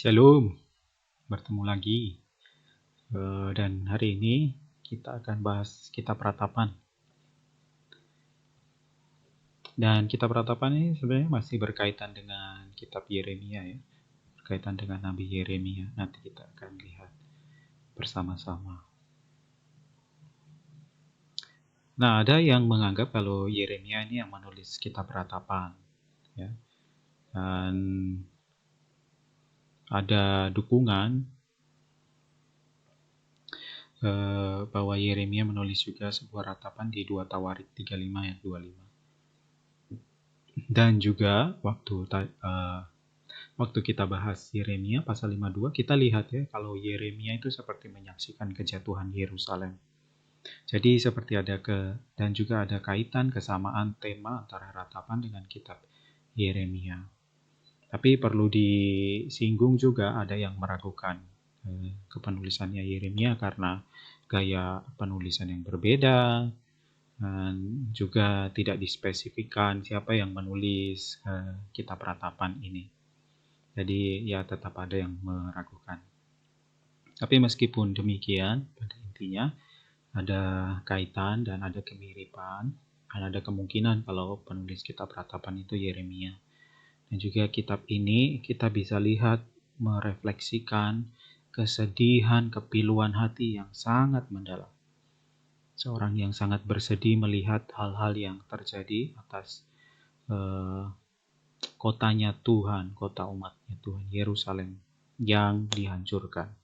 Shalom, bertemu lagi. Dan hari ini kita akan bahas kitab ratapan. Dan kitab ratapan ini sebenarnya masih berkaitan dengan kitab Yeremia ya. Berkaitan dengan Nabi Yeremia. Nanti kita akan lihat bersama-sama. Nah, ada yang menganggap kalau Yeremia ini yang menulis kitab ratapan. Ya. Dan ada dukungan bahwa Yeremia menulis juga sebuah ratapan di 2 Tawarik 35 ayat 25. Dan juga waktu kita bahas Yeremia pasal 52, kita lihat ya kalau Yeremia itu seperti menyaksikan kejatuhan Yerusalem. Jadi seperti dan juga ada kaitan kesamaan tema antara ratapan dengan kitab Yeremia. Tapi perlu disinggung juga ada yang meragukan kepenulisannya Yeremia karena gaya penulisan yang berbeda, dan juga tidak dispesifikkan siapa yang menulis kitab ratapan ini. Jadi ya tetap ada yang meragukan. Tapi meskipun demikian, pada intinya ada kaitan dan ada kemiripan, dan ada kemungkinan kalau penulis kitab ratapan itu Yeremia. Dan juga kitab ini kita bisa lihat merefleksikan kesedihan, kepiluan hati yang sangat mendalam. Seorang yang sangat bersedih melihat hal-hal yang terjadi atas kotanya Tuhan, kota umatnya Tuhan, Yerusalem, yang dihancurkan.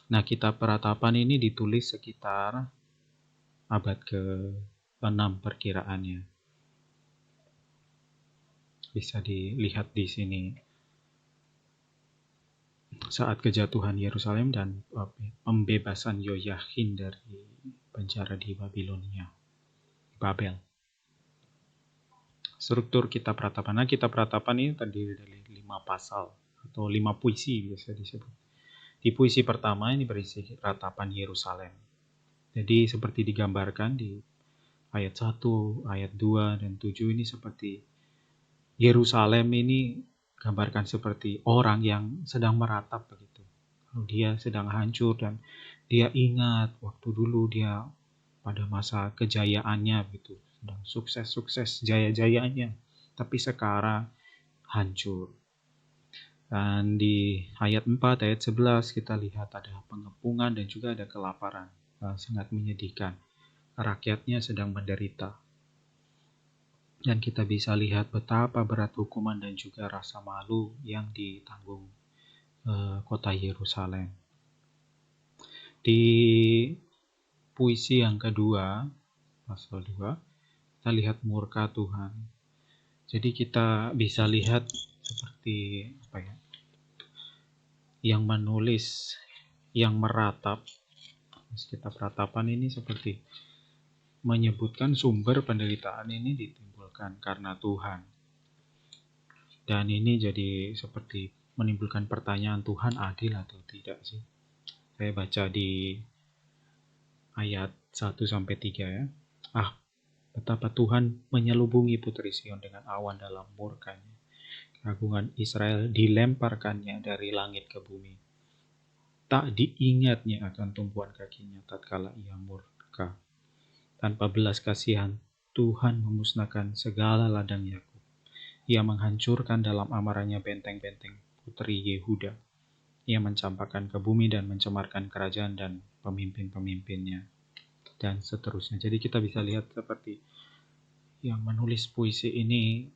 Nah, kitab ratapan ini ditulis sekitar abad ke-6 perkiraannya. Bisa dilihat di sini. Saat kejatuhan Yerusalem dan pembebasan Yoyakhin dari penjara di Babilonia, Babel. Struktur kitab ratapan. Nah, kitab ratapan ini terdiri dari 5 pasal atau 5 puisi biasa disebut. Di puisi pertama ini berisi ratapan Yerusalem. Jadi seperti digambarkan di ayat 1, ayat 2, dan 7 ini seperti Yerusalem ini gambarkan seperti orang yang sedang meratap begitu. Dia sedang hancur dan dia ingat waktu dulu dia pada masa kejayaannya gitu, sedang sukses jaya-jayanya, tapi sekarang hancur. Dan di ayat 4, ayat 11 kita lihat ada pengepungan dan juga ada kelaparan. Sangat menyedihkan. Rakyatnya sedang menderita. Dan kita bisa lihat betapa berat hukuman dan juga rasa malu yang ditanggung kota Yerusalem. Di puisi yang kedua, pasal 2, kita lihat murka Tuhan. Jadi kita bisa lihat seperti yang menulis, yang meratap, kitab ratapan ini seperti menyebutkan sumber penderitaan ini ditimbulkan karena Tuhan. Dan ini jadi seperti menimbulkan pertanyaan, Tuhan adil atau tidak sih? Saya baca di ayat 1-3 ya. Betapa Tuhan menyelubungi putri Sion dengan awan dalam murkanya. Keagungan Israel dilemparkannya dari langit ke bumi. Tak diingatnya akan tumpuan kakinya tatkala ia murka. Tanpa belas kasihan, Tuhan memusnahkan segala ladang Yakub. Ia menghancurkan dalam amarahnya benteng-benteng putri Yehuda. Ia mencampakkan ke bumi dan mencemarkan kerajaan dan pemimpin-pemimpinnya. Dan seterusnya. Jadi kita bisa lihat seperti yang menulis puisi ini,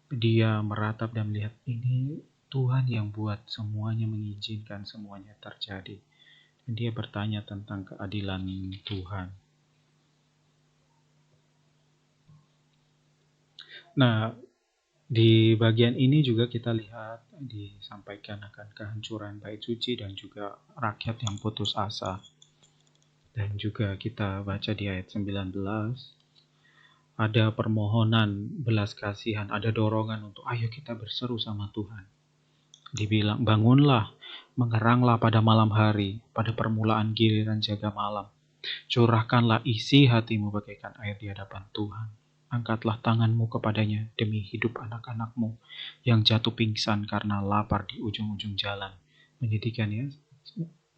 dia meratap dan melihat ini Tuhan yang buat semuanya, mengizinkan semuanya terjadi. Dan dia bertanya tentang keadilan Tuhan. Nah, di bagian ini juga kita lihat disampaikan akan kehancuran bait suci dan juga rakyat yang putus asa. Dan juga kita baca di ayat 19, ada permohonan belas kasihan, ada dorongan untuk ayo kita berseru sama Tuhan. Dibilang, bangunlah, mengeranglah pada malam hari, pada permulaan giliran jaga malam. Curahkanlah isi hatimu bagaikan air di hadapan Tuhan. angkatlah tanganmu kepadanya demi hidup anak-anakmu yang jatuh pingsan karena lapar di ujung-ujung jalan. Menyedihkan ya.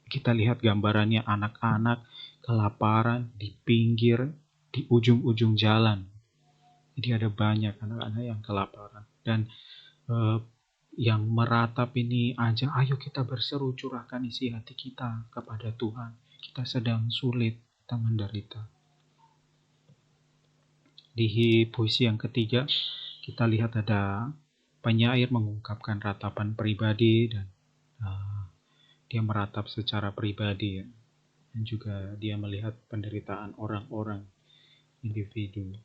Kita lihat gambarannya anak-anak kelaparan di pinggir, di ujung-ujung jalan. Jadi ada banyak anak-anak yang kelaparan. Dan yang meratap ini aja, ayo kita berseru, curahkan isi hati kita kepada Tuhan. Kita sedang sulit, kita menderita. Di puisi yang ketiga, kita lihat ada penyair mengungkapkan ratapan pribadi dan dia meratap secara pribadi ya. Dan juga dia melihat penderitaan orang-orang, individu.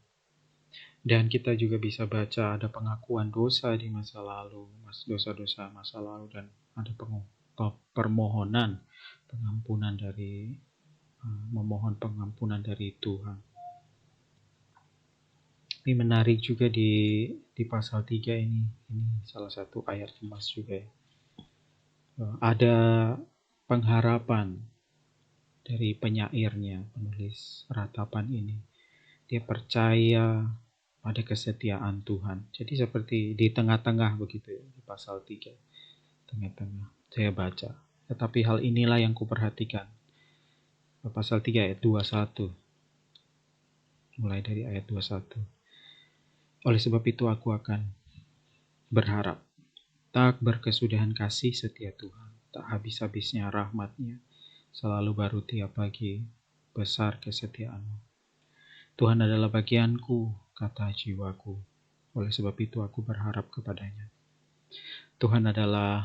Dan kita juga bisa baca ada pengakuan dosa di masa lalu, dosa-dosa masa lalu, dan ada permohonan pengampunan dari memohon pengampunan dari Tuhan. Ini menarik juga di pasal 3 ini salah satu ayat emas juga ya. Ada pengharapan dari penyairnya, penulis ratapan ini. Dia percaya pada kesetiaan Tuhan. Jadi seperti di tengah-tengah begitu ya, di pasal 3. Tengah-tengah saya baca. Tetapi hal inilah yang kuperhatikan. Pasal 3 ayat 21. Mulai dari ayat 21. Oleh sebab itu aku akan berharap. Tak berkesudahan kasih setia Tuhan. Tak habis-habisnya rahmat-Nya. Selalu baru tiap pagi. Besar kesetiaan-Mu. Tuhan adalah bagianku, kata jiwaku. Oleh sebab itu aku berharap kepadanya. Tuhan adalah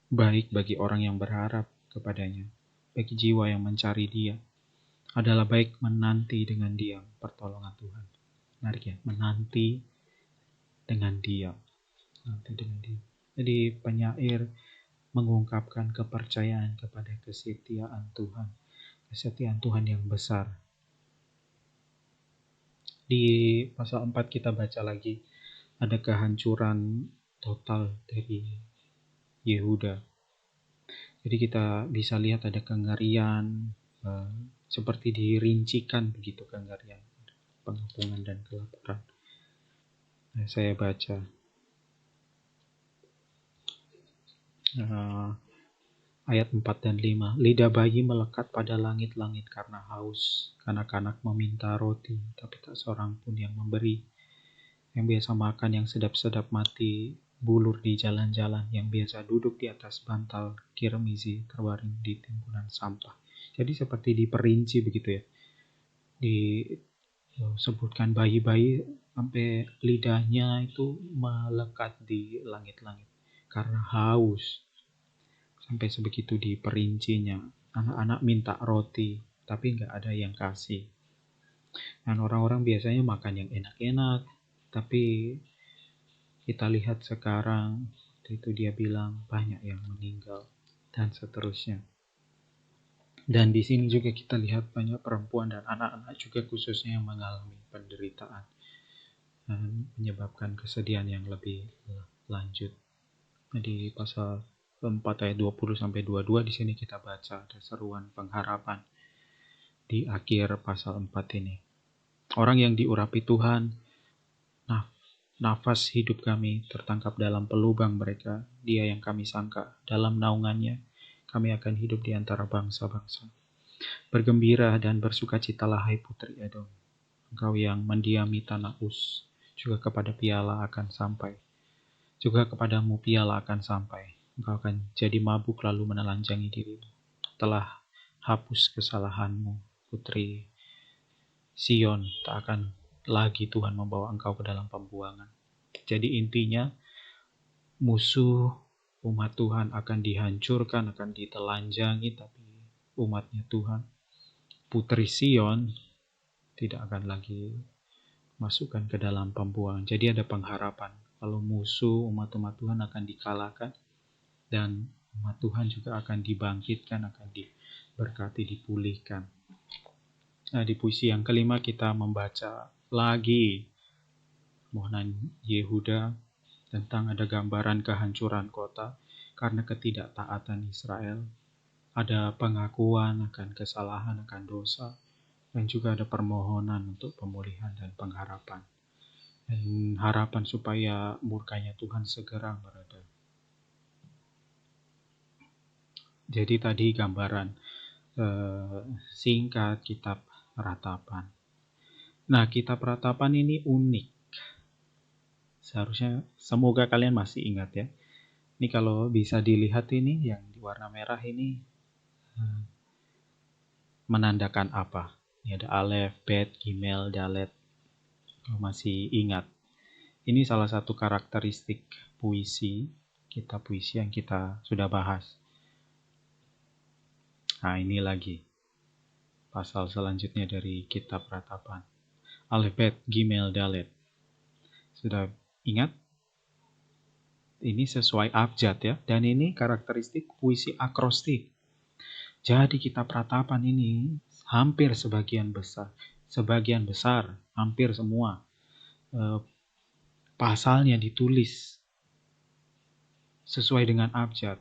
baik bagi orang yang berharap kepadanya. Bagi jiwa yang mencari Dia. Adalah baik menanti dengan diam pertolongan Tuhan. Menarik ya, menanti dengan diam. Jadi penyair mengungkapkan kepercayaan kepada kesetiaan Tuhan. Kesetiaan Tuhan yang besar. Di pasal 4 kita baca lagi ada kehancuran total dari Yehuda. Jadi kita bisa lihat ada kengerian, seperti dirincikan begitu kengerian, pengepungan dan kelaparan. Saya baca ayat 4 dan 5. Lidah bayi melekat pada langit-langit karena haus. Kanak-kanak meminta roti, tapi tak seorang pun yang memberi. Yang biasa makan yang sedap-sedap mati bulur di jalan-jalan. Yang biasa duduk di atas bantal kirmizi terbaring di timbunan sampah. Jadi seperti diperinci begitu ya. Disebutkan bayi-bayi sampai lidahnya itu melekat di langit-langit karena haus. Sampai sebegitu diperincinya. Anak-anak minta roti, tapi nggak ada yang kasih. Dan orang-orang biasanya makan yang enak-enak, tapi kita lihat sekarang, itu dia bilang banyak yang meninggal, dan seterusnya. Dan di sini juga kita lihat banyak perempuan dan anak-anak juga khususnya yang mengalami penderitaan dan menyebabkan kesedihan yang lebih lanjut. Di pasal 4 ayat 20-22 di sini kita baca ada seruan pengharapan di akhir pasal 4 ini. Orang yang diurapi Tuhan, nafas hidup kami tertangkap dalam pelubang mereka. Dia yang kami sangka dalam naungannya, kami akan hidup di antara bangsa-bangsa. Bergembira dan bersukacitalah hai putri Edom. Engkau yang mendiami tanah Uz, juga kepada piala akan sampai. Juga kepadamu piala akan sampai. Engkau akan jadi mabuk lalu menelanjangi dirimu. Telah hapus kesalahanmu, putri Sion, tak akan lagi Tuhan membawa engkau ke dalam pembuangan. Jadi intinya, musuh umat Tuhan akan dihancurkan, akan ditelanjangi, tapi umatnya Tuhan, putri Sion, tidak akan lagi masukkan ke dalam pembuangan. Jadi ada pengharapan. Kalau musuh umat-umat Tuhan akan dikalahkan, dan umat Tuhan juga akan dibangkitkan, akan diberkati, dipulihkan. Nah, di puisi yang kelima kita membaca lagi mohonan Yehuda tentang ada gambaran kehancuran kota karena ketidaktaatan Israel. Ada pengakuan akan kesalahan, akan dosa. dan juga ada permohonan untuk pemulihan dan pengharapan. Dan harapan supaya murkanya Tuhan segera mereda. Jadi tadi gambaran singkat kitab Ratapan. Nah, kitab Ratapan ini unik. Semoga kalian masih ingat ya. Ini kalau bisa dilihat ini yang di warna merah ini menandakan apa? Ini ada Alef, Bet, Gimel, Dalet. Kalau masih ingat. Ini salah satu karakteristik puisi, kitab puisi yang kita sudah bahas. Nah, ini lagi pasal selanjutnya dari kitab Ratapan. Alef, Bet, Gimel, Dalet. Sudah ingat? Ini sesuai abjad ya. Dan ini karakteristik puisi akrostik. Jadi kitab Ratapan ini hampir sebagian besar, hampir semua pasalnya ditulis sesuai dengan abjad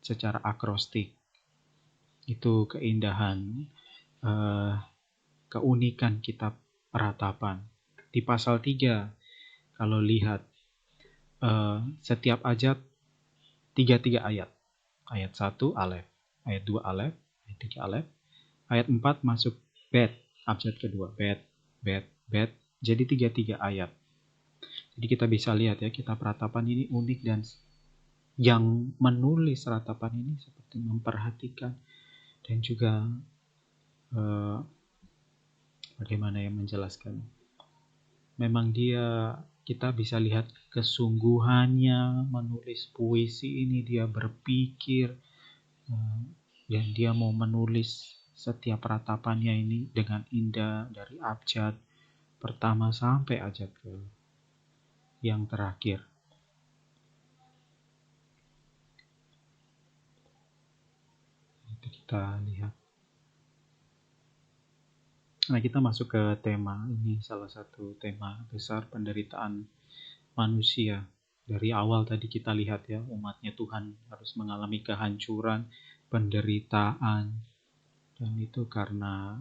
secara akrostik. Itu keindahan, keunikan kitab Ratapan. Di pasal 3, kalau lihat setiap abjad 3 ayat. Ayat 1 Alef, ayat 2 Alef, ayat 3 Alef, ayat 4 masuk Bet, abjad kedua, Bet. Jadi 3 ayat. Jadi kita bisa lihat ya, kitab Ratapan ini unik dan yang menulis Ratapan ini seperti memperhatikan dan juga bagaimana yang menjelaskan. Memang kita bisa lihat kesungguhannya menulis puisi ini, dia berpikir dan dia mau menulis setiap ratapannya ini dengan indah dari abjad pertama sampai abjad yang terakhir. Itu kita lihat. Nah, kita masuk ke tema ini, salah satu tema besar penderitaan manusia. Dari awal tadi kita lihat ya, umatnya Tuhan harus mengalami kehancuran, penderitaan, dan itu karena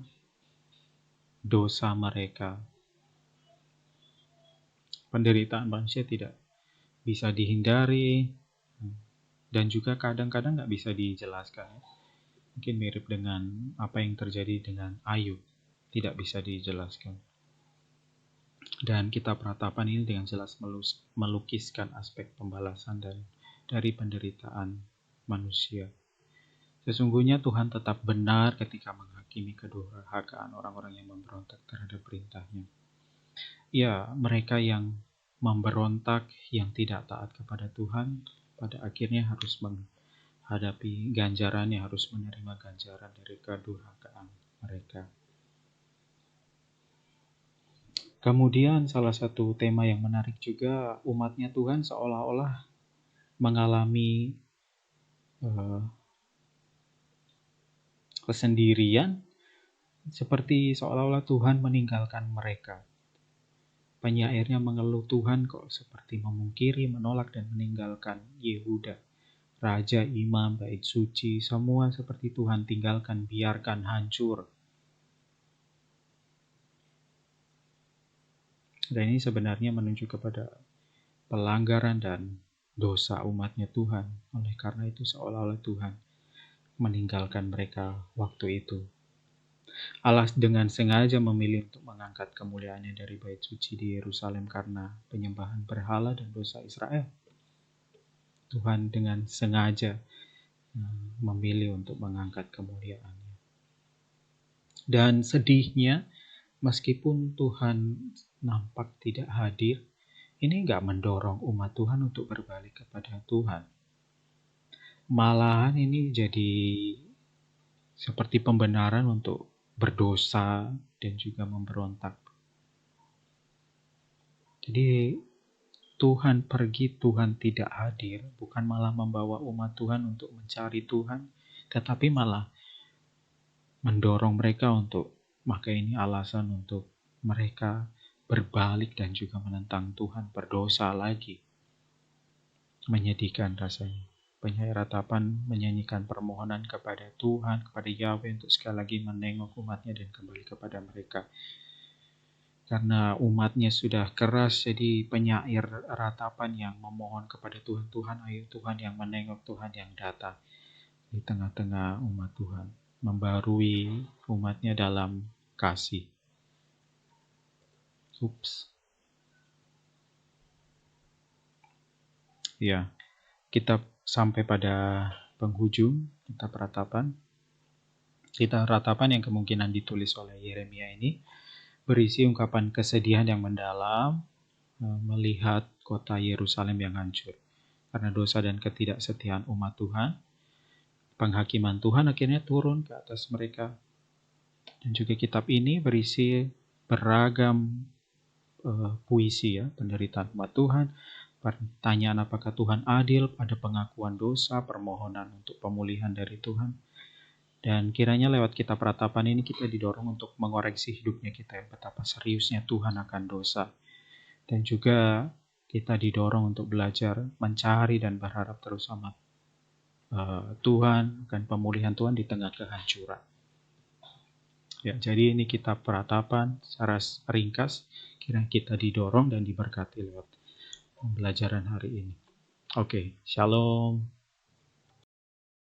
dosa mereka. Penderitaan manusia tidak bisa dihindari, dan juga kadang-kadang nggak bisa dijelaskan. Mungkin mirip dengan apa yang terjadi dengan Ayub, tidak bisa dijelaskan. Dan kitab Ratapan ini dengan jelas melukiskan aspek pembalasan dari penderitaan manusia. Sesungguhnya Tuhan tetap benar ketika menghakimi kedurhakaan orang-orang yang memberontak terhadap perintahnya. Ya, mereka yang memberontak, yang tidak taat kepada Tuhan, pada akhirnya harus menghadapi ganjarannya, harus menerima ganjaran dari kedurhakaan mereka. Kemudian salah satu tema yang menarik juga, umatnya Tuhan seolah-olah mengalami kesendirian, seperti seolah-olah Tuhan meninggalkan mereka. Penyairnya mengeluh, Tuhan kok seperti memungkiri, menolak dan meninggalkan Yehuda. Raja, imam, bait suci, semua seperti Tuhan tinggalkan, biarkan hancur. Dan ini sebenarnya menunjuk kepada pelanggaran dan dosa umatnya Tuhan. Oleh karena itu seolah-olah Tuhan meninggalkan mereka waktu itu. Allah dengan sengaja memilih untuk mengangkat kemuliaannya dari bait suci di Yerusalem karena penyembahan berhala dan dosa Israel. Tuhan dengan sengaja memilih untuk mengangkat kemuliaannya. Dan sedihnya, meskipun Tuhan nampak tidak hadir, ini enggak mendorong umat Tuhan untuk berbalik kepada Tuhan. Malahan ini jadi seperti pembenaran untuk berdosa dan juga memberontak. Jadi Tuhan pergi, Tuhan tidak hadir, bukan malah membawa umat Tuhan untuk mencari Tuhan, tetapi malah mendorong mereka untuk, maka ini alasan untuk mereka berbalik dan juga menentang Tuhan, berdosa lagi. Menyedihkan rasanya. penyair ratapan menyanyikan permohonan kepada Tuhan, kepada Yahweh untuk sekali lagi menengok umatnya dan kembali kepada mereka. Karena umatnya sudah keras, jadi penyair ratapan yang memohon kepada Tuhan, Tuhan ayo Tuhan yang menengok, Tuhan yang datang di tengah-tengah umat Tuhan, membarui umatnya dalam kasih. Ya, kita sampai pada penghujung kitab ratapan. Kitab ratapan yang kemungkinan ditulis oleh Yeremia ini berisi ungkapan kesedihan yang mendalam melihat kota Yerusalem yang hancur karena dosa dan ketidaksetiaan umat Tuhan. Penghakiman Tuhan akhirnya turun ke atas mereka. Dan juga kitab ini berisi beragam puisi ya, penderitaan umat Tuhan, pertanyaan apakah Tuhan adil, ada pengakuan dosa, permohonan untuk pemulihan dari Tuhan. Dan kiranya lewat kitab ratapan ini kita didorong untuk mengoreksi hidupnya kita, betapa seriusnya Tuhan akan dosa. Dan juga kita didorong untuk belajar mencari dan berharap terus sama Tuhan, dan pemulihan Tuhan di tengah kehancuran. Ya, jadi ini kitab ratapan secara ringkas, kiranya kita didorong dan diberkati lewat pembelajaran hari ini. Oke, shalom.